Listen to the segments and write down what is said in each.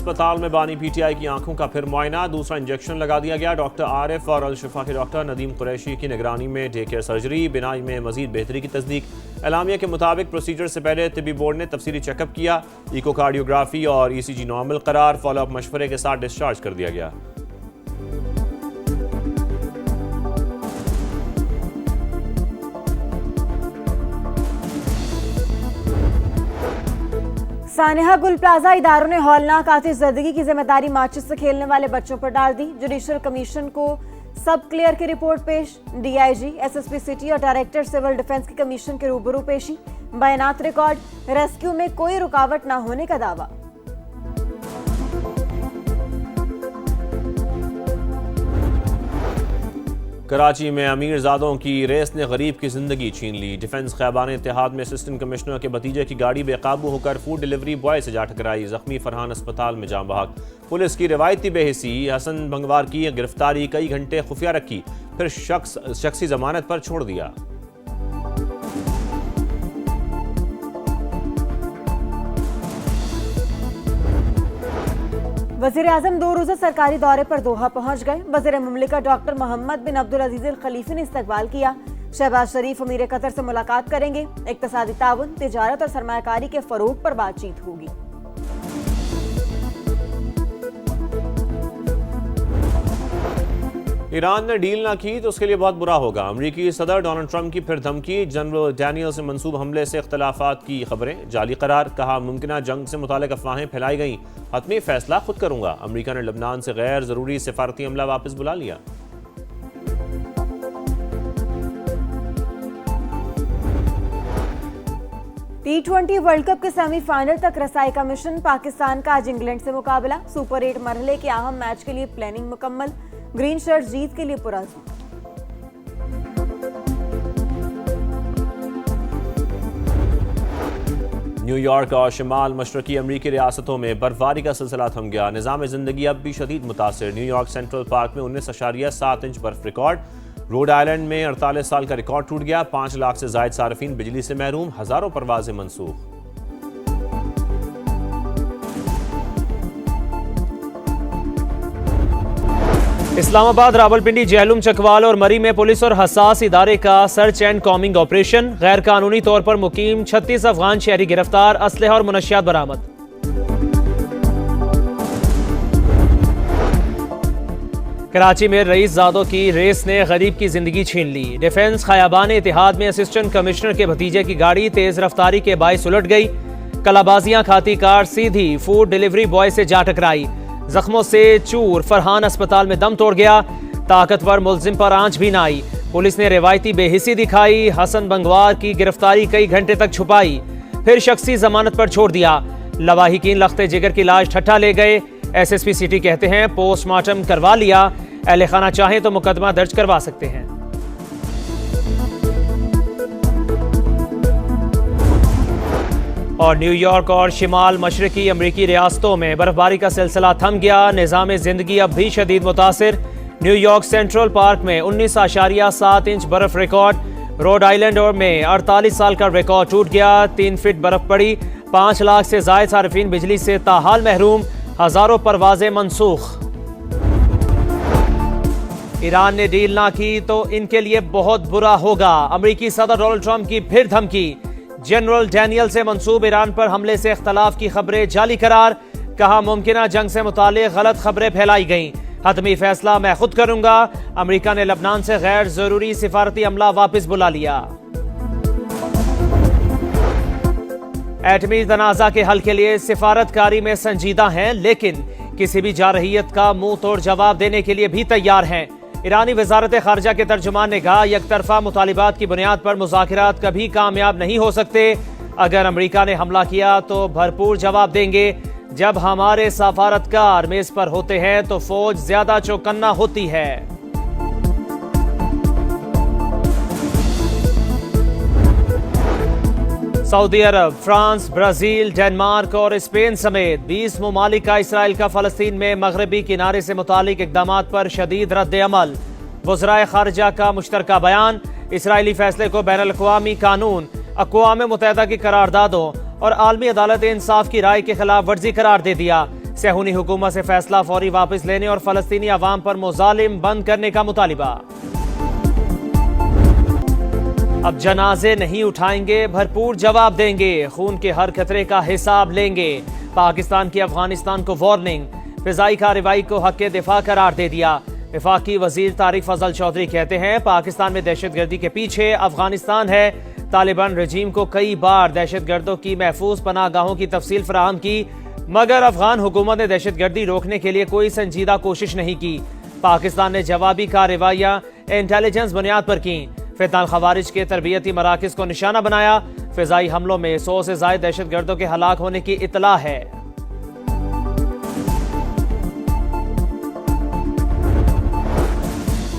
अस्पताल में बानी पीटीआई की आंखों का फिर मुआयना, दूसरा इंजेक्शन लगा दिया गया। डॉक्टर आरिफ और अल शिफा के डॉक्टर नदीम कुरैशी की निगरानी में डे केयर सर्जरी, बिनाई में मजीद बेहतरी की तस्दीक। एलामिया के मुताबिक प्रोसीजर से पहले तिब्बी बोर्ड ने तफसीली चेकअप किया, इकोकार्डियोग्राफी और ECG नॉर्मल करार, फॉलोअप मशवरे के साथ डिस्चार्ज कर दिया गया। सानेहा गुल प्लाजा इदारों ने हौलनाक आतिशज़दगी की जिम्मेदारी माचिस से खेलने वाले बच्चों पर डाल दी। जुडिशल कमीशन को सब क्लियर की रिपोर्ट पेश, DIG, SSP सिटी और डायरेक्टर सिविल डिफेंस की कमीशन के रूबरू पेशी, बयानात रिकॉर्ड, रेस्क्यू में कोई रुकावट न होने का दावा। कराची में अमीरजादों की रेस ने गरीब की जिंदगी छीन ली। डिफेंस खैबान इत्तेहाद में असिस्टेंट कमिश्नर के भतीजे की गाड़ी बेकाबू होकर फूड डिलीवरी बॉय से जा टकराई, जख्मी फरहान अस्पताल में जान बहक। पुलिस की रिवायती बेहिसी, हसन बंगवार की गिरफ्तारी कई घंटे खुफिया रखी, फिर शख्सी जमानत पर छोड़ दिया। वज़ीर आज़म 2 रोज़ा सरकारी दौरे पर दोहा पहुंच गए। वज़ीर मुमलिकत डॉक्टर मोहम्मद बिन अब्दुल अजीज अल खलीफी ने इस्तकबाल किया। शहबाज शरीफ अमीर कतर से मुलाकात करेंगे। इक्तिसादी ताउन, तिजारत और सरमायाकारी के फरोग पर बातचीत होगी। ईरान ने डील ना की तो उसके लिए बहुत बुरा होगा। अमरीकी सदर डोनाल्ड ट्रंप की फिर धमकी, जनरल डैनियल से मंसूब हमले से इख्तलाफात की खबरें जाली करार, कहा मुमकिना जंग से मुतालिक अफवाहें फैलाई गई, हतमी फैसला खुद करूंगा। अमरीका ने लबनान से गैर जरूरी सिफारती अमला वापस बुला लिया। T20 वर्ल्ड कप के सेमीफाइनल तक रसाई का मिशन, पाकिस्तान का आज इंग्लैंड से मुकाबला। सुपर 8 मरहले के अहम मैच के लिए प्लानिंग मुकम्मल, ग्रीन शर्ट जीत के लिए पुरज़्म। न्यूयॉर्क और शिमाल मशरकी अमरीकी रियासतों में बर्फबारी का सिलसिला थम गया। निज़ाम ज़िंदगी अब भी शदीद मुतासिर। न्यूयॉर्क सेंट्रल पार्क में 19.7 इंच बर्फ रिकॉर्ड। रोड आइलैंड में 48 साल का रिकॉर्ड टूट गया। 5 लाख से जायद सार्फिन बिजली से महरूम, हजारों परवाजें मनसूख। इस्लामाबाद, रावलपिंडी, जहलुम, चकवाल और मरी में पुलिस और हसास इदारे का सर्च एंड कॉमिंग ऑपरेशन। गैर कानूनी तौर पर मुकीम 36 अफगान शहरी गिरफ्तार, असलहा और मुनशियात बरामद। कराची में रईसजादों की रेस ने गरीब की जिंदगी छीन ली। डिफेंस खयाबान इत्तेहाद में असिस्टेंट कमिश्नर के भतीजे की गाड़ी तेज रफ्तारी के बायस उलट गई। कलाबाजियां खाती कार सीधी फूड डिलीवरी बॉय से जा टकराई, जख्मों से चूर, फरहान अस्पताल में दम तोड़ गया। ताकतवर मुलजिम पर आंच भी न आई। पुलिस ने रिवायती बेहिसी दिखाई, हसन बंगवार की गिरफ्तारी कई घंटे तक छुपाई, फिर शख्सी जमानत पर छोड़ दिया। लवाहिकीन लख्ते जिगर की लाश ठट्ठा ले गए। SSP सिटी कहते हैं पोस्टमार्टम करवा लिया, अहले खाना चाहें तो मुकदमा दर्ज करवा सकते हैं। और न्यूयॉर्क और शिमाल मशरकी अमरीकी रियासतों में बर्फबारी का सिलसिला थम गया। निज़ाम ज़िंदगी अब भी शदीद मुतासिर। न्यूयॉर्क सेंट्रल पार्क में 19.7 इंच बर्फ रिकॉर्ड। रोड आइलैंड और में 48 साल का रिकॉर्ड टूट गया। 3 फीट बर्फ पड़ी। 5 लाख से जायद सार्फिन बिजली से ताहाल महरूम, हजारों परवाजें मनसूख। ईरान ने डील ना की तो इनके लिए बहुत बुरा होगा। अमरीकी सदर डोनाल्ड ट्रंप की फिर धमकी, जनरल डैनियल से मंसूब ईरान पर हमले से इख्तलाफ की खबरें जाली करार, कहा मुमकिना जंग से मुतालिक गलत खबरें फैलाई गईं, हतमी फैसला मैं खुद करूंगा। अमरीका ने लबनान से गैर जरूरी सिफारती अमला वापस बुला लिया। एटमी तनाज़ा के हल के लिए सिफारतकारी में संजीदा हैं, लेकिन किसी भी जारहियत का मुंह तोड़ जवाब देने के लिए भी तैयार हैं। ईरानी वजारत खारजा के तर्जुमान ने कहा यकतरफा मुतालिबात की बुनियाद पर मुज़ाकिरात कभी कामयाब नहीं हो सकते। अगर अमरीका ने हमला किया तो भरपूर जवाब देंगे। जब हमारे सफारतकार मेज पर होते हैं तो फौज ज्यादा चौकन्ना होती है। सऊदी अरब, फ्रांस, ब्राजील, डेनमार्क और स्पेन समेत 20 ममालिक का इसराइल का फ़लस्तीन में मगरबी किनारे से मुतालिक इक़दामात पर शदीद रद्द अमल। वज़राए ख़ारिजा का मुश्तरका बयान, इसराइली फैसले को बैनुल अक़वामी कानून, अक़वाम मुत्तहिदा की करारदादों और आलमी अदालत इंसाफ की राय के खिलाफ वर्जी करार दे दिया। सहूनी हुकूमत से फैसला फौरी वापस लेने और फलस्तीनी अवाम पर मुजालिम बंद करने का मुतालिबा। अब जनाजे नहीं उठाएंगे, भरपूर जवाब देंगे, खून के हर खतरे का हिसाब लेंगे। पाकिस्तान की अफगानिस्तान को वार्निंग, फिजाई कार्रवाई को हक के दिफा करार दे दिया। वफाकी वजीर तारिक फजल चौधरी कहते हैं पाकिस्तान में दहशतगर्दी के पीछे अफगानिस्तान है। तालिबान रजीम को कई बार दहशतगर्दों की महफूज पनाहगाहों की तफसील फराहम की, मगर अफगान हुकूमत ने दहशतगर्दी रोकने के लिए कोई संजीदा कोशिश नहीं की। पाकिस्तान ने जवाबी कार्रवाइयां इंटेलिजेंस बुनियाद पर की। फितनाल खवारिज के तरबियती मराकिज को निशाना बनाया। फिजाई हमलों में 100 से ज्यादा दहशतगर्दों के हलाक होने की इतला है।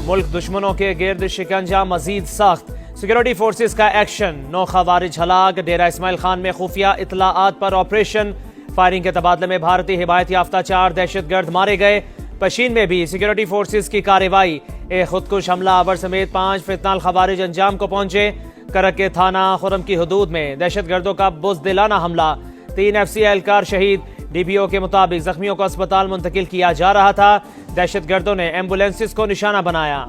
मुल्क दुश्मनों के गिर्द शिकंजा मजीद सख्त, सिक्योरिटी फोर्सेस का एक्शन। 9 खवारिज हलाक, डेरा इस्माइल खान में खुफिया इतलाआत पर ऑपरेशन। फायरिंग के तबादले में भारतीय हिमायत याफ्ता 4 दहशतगर्द मारे गए। पशीन में भी सिक्योरिटी फोर्सेस की कार्रवाई। एक खुदकुश हमला आवर समेत 5 फितनाल खवारिज अंजाम को पहुंचे। करक के थाना खुरम की हदूद में दहशतगर्दों का बुज़दिलाना हमला, 3 FC एहलकार शहीद। DPO के मुताबिक जख्मियों को अस्पताल मुंतकिल किया जा रहा था। दहशतगर्दों ने एम्बुलेंसेस को निशाना बनाया।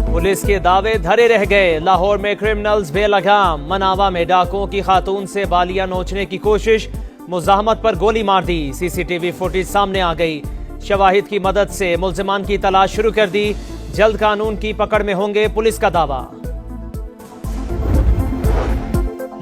पुलिस के दावे धरे रह गए। लाहौर में क्रिमिनल्स बेलगाम, मनावा में डाकुओं की खातून से बालियां नोचने की कोशिश, मुजाहमत पर गोली मार दी। CCTV फुटेज सामने आ गई। शवाहिद की मदद से मुल्जिमान की तलाश शुरू कर दी। जल्द कानून की पकड़ में होंगे, पुलिस का दावा।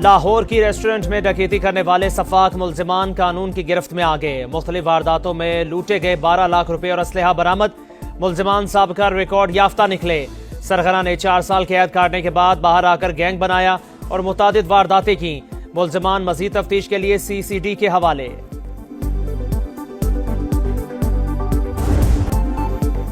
लाहौर की रेस्टोरेंट में डकैती करने वाले सफाक मुल्जिमान कानून की गिरफ्त में आ गए। मुख्तलिफ वारदातों में लूटे गए 12 लाख रुपए और असलहा बरामद। मुल्जिमान साबका रिकॉर्ड याफ्ता निकले। सरगना ने 4 साल कैद काटने के बाद बाहर आकर गैंग बनाया और मुतादिद वारदातें की। मुल्जिमान मजीद तफ्तीश के लिए CCD के हवाले।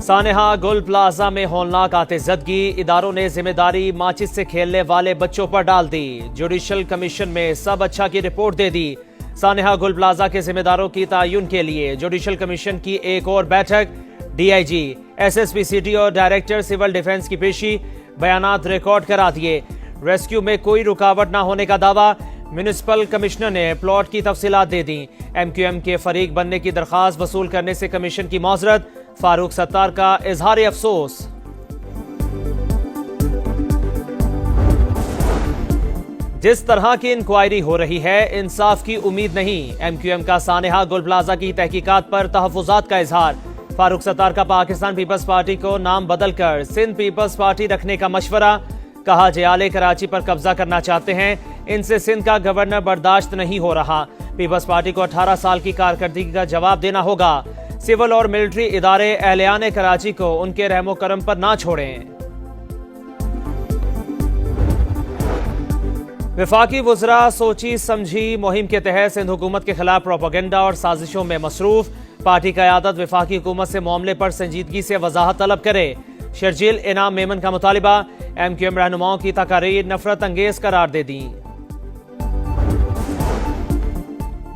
सानेहा गुल प्लाजा में होलनाक आतिशज़दगी, इदारों ने जिम्मेदारी माचिस से खेलने वाले बच्चों पर डाल दी। जुडिशल कमीशन में सब अच्छा की रिपोर्ट दे दी। सानेहा गुल प्लाजा के जिम्मेदारों की तयन के लिए जुडिशल कमीशन की एक और बैठक। DIG, SSP सिटी और डायरेक्टर सिविल डिफेंस की पेशी, बयानात रिकॉर्ड करा दिए। रेस्क्यू में कोई रुकावट न होने का दावा। म्यूनिसिपल कमिश्नर ने प्लॉट की तफसीलात दे दी। MQM के फरीक बनने की दरखास्त वसूल करने से कमीशन की मौजरत। फारूक सत्तार का इजहार अफसोस। जिस तरह की इंक्वायरी हो रही है, इंसाफ की उम्मीद नहीं। MQM का सानेहा गुल प्लाजा की तहकीकात पर तहफ़्फ़ुज़ात का इजहार। फारूक सत्तार का पाकिस्तान पीपल्स पार्टी को नाम बदलकर सिंध पीपल्स पार्टी रखने का मशवरा। कहा जयाले कराची पर कब्जा करना चाहते हैं, इनसे सिंध का गवर्नर बर्दाश्त नहीं हो रहा। पीपल्स पार्टी को 18 साल की कारकर्दगी का जवाब देना होगा। सिविल और मिलिट्री इदारे अहलियान कराची को उनके रहमो करम पर ना छोड़ें। वफाकी वज़रा सोची समझी मुहिम के तहत सिंध हुकूमत के खिलाफ प्रोपेगेंडा और साजिशों में मसरूफ। पार्टी क़यादत वफाकी हुकूमत से मामले पर संजीदगी से वजाहत तलब करे। शर्जील इनाम मेमन का मुतालिबा। MQM रहनुमाओं की तकारीर नफरत अंगेज करार दे दी।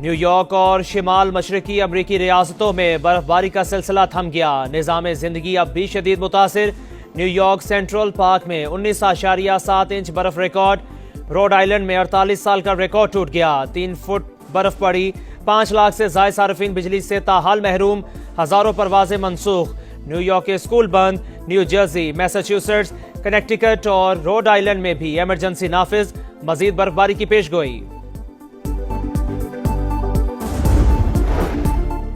न्यूयॉर्क और शिमाल मशरकी अमरीकी रियासतों में बर्फबारी का सिलसिला थम गया। निज़ाम जिंदगी अब भी शदीद मुतासिर। न्यूयॉर्क सेंट्रल पार्क में 19.7 इंच बर्फ रिकॉर्ड। रोड आइलैंड में 48 साल का रिकॉर्ड टूट गया। 3 फुट बर्फ पड़ी। 5 लाख से ज्यादा सार्फिन बिजली से ताहाल महरूम। हजारों परवाजें मनसूख। न्यूयॉर्क के स्कूल बंद। न्यू जर्सी, मैसाचुसेट्स, कनेक्टिकट और रोड आइलैंड में भी इमरजेंसी नाफिज। मजीद बर्फबारी की पेशगोई।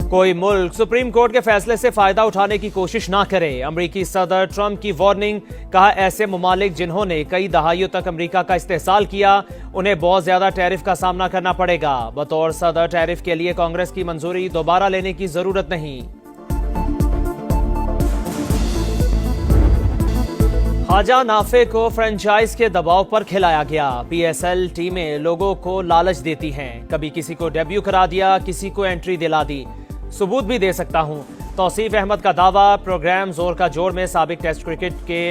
कोई मुल्क सुप्रीम कोर्ट के फैसले से फायदा उठाने की कोशिश ना करे। अमरीकी सदर ट्रंप की वार्निंग। कहा ऐसे ममालिक जिन्होंने कई दहाइयों तक अमरीका का इस्तेहसाल किया, उन्हें बहुत ज्यादा टैरिफ का सामना करना पड़ेगा। बतौर सदर टैरिफ के लिए कांग्रेस की मंजूरी दोबारा लेने की जरूरत नहीं। ख्वाजा नाफे को फ्रेंचाइज के दबाव पर खिलाया गया। PSL टीमें लोगों को लालच देती हैं। कभी किसी को डेब्यू करा दिया, किसी को एंट्री दिला दी। सबूत भी दे सकता हूं। तौसीफ अहमद का दावा। प्रोग्राम जोर का जोर में साबिक टेस्ट क्रिकेट के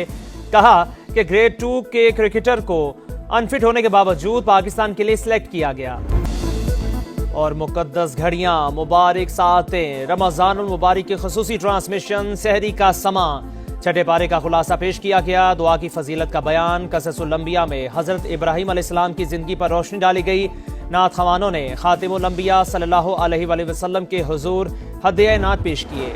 कहा कि ग्रेड 2 के क्रिकेटर को अनफिट होने के बावजूद पाकिस्तान के लिए सिलेक्ट किया गया। और मुकद्दस घड़ियां, मुबारक सातें, रमजानुल मुबारक की खुसूसी ट्रांसमिशन, सहरी का समा, छठे पारे का खुलासा पेश किया गया। दुआ की फजीलत का बयान। क़ससुल अंबिया में हज़रत इब्राहीम अलैहिस्सलाम की ज़िंदगी पर रोशनी डाली गई। नात ख़वानों ने ख़ातिमुल अंबिया सल्लल्लाहु अलैहि वसल्लम के हुज़ूर हदिया नात पेश किए।